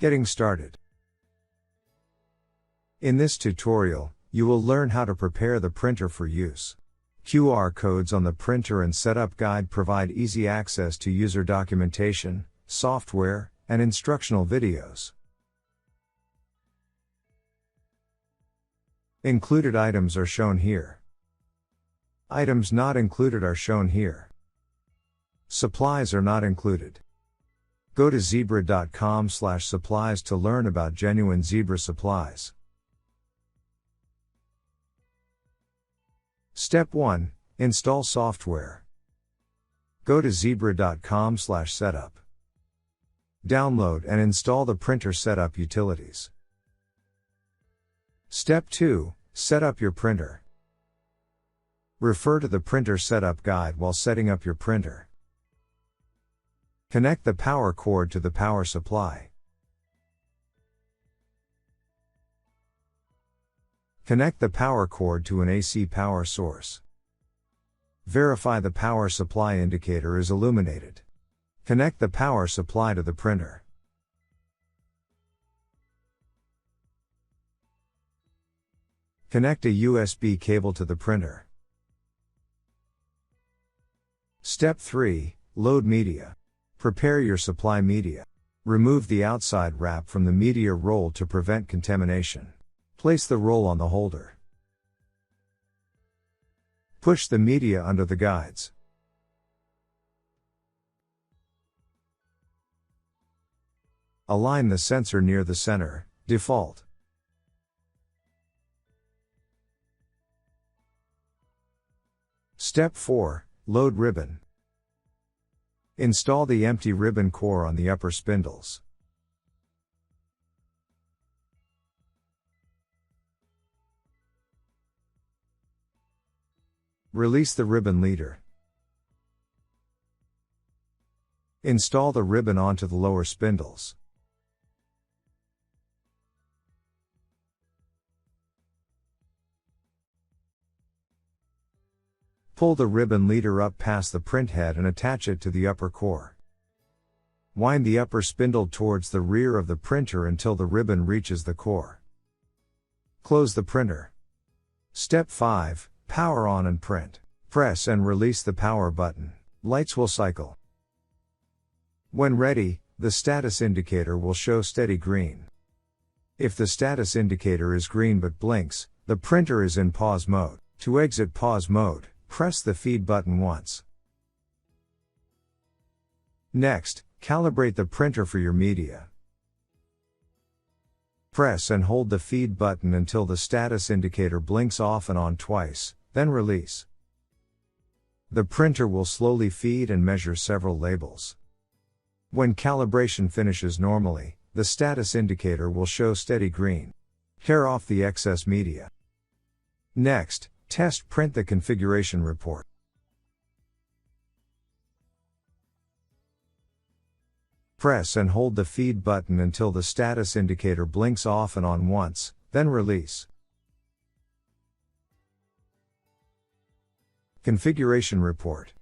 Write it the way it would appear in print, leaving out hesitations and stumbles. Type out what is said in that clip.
Getting started. In this tutorial, you will learn how to prepare the printer for use. QR codes on the printer and setup guide provide easy access to user documentation, software, and instructional videos. Included items are shown here. Items not included are shown here. Supplies are not included. Go to zebra.com/supplies to learn about genuine Zebra supplies. Step 1. Install software. Go to zebra.com/setup. Download and install the printer setup utilities. Step 2. Set up your printer. Refer to the printer setup guide while setting up your printer. Connect the power cord to the power supply. Connect the power cord to an AC power source. Verify the power supply indicator is illuminated. Connect the power supply to the printer. Connect a USB cable to the printer. Step 3. Load media. Prepare your supply media. Remove the outside wrap from the media roll to prevent contamination. Place the roll on the holder. Push the media under the guides. Align the sensor near the center, default. Step 4. Load ribbon. Install the empty ribbon core on the upper spindles. Release the ribbon leader. Install the ribbon onto the lower spindles. Pull the ribbon leader up past the print head and attach it to the upper core. Wind the upper spindle towards the rear of the printer until the ribbon reaches the core. Close the printer. Step 5. Power on and print. Press and release the power button. Lights will cycle. When ready, the status indicator will show steady green. If the status indicator is green but blinks, the printer is in pause mode. To exit pause mode, press the feed button once. Next, calibrate the printer for your media. Press and hold the feed button until the status indicator blinks off and on twice, then release. The printer will slowly feed and measure several labels. When calibration finishes normally, the status indicator will show steady green. Tear off the excess media. Next, test print the configuration report. Press and hold the feed button until the status indicator blinks off and on once, then release. Configuration report.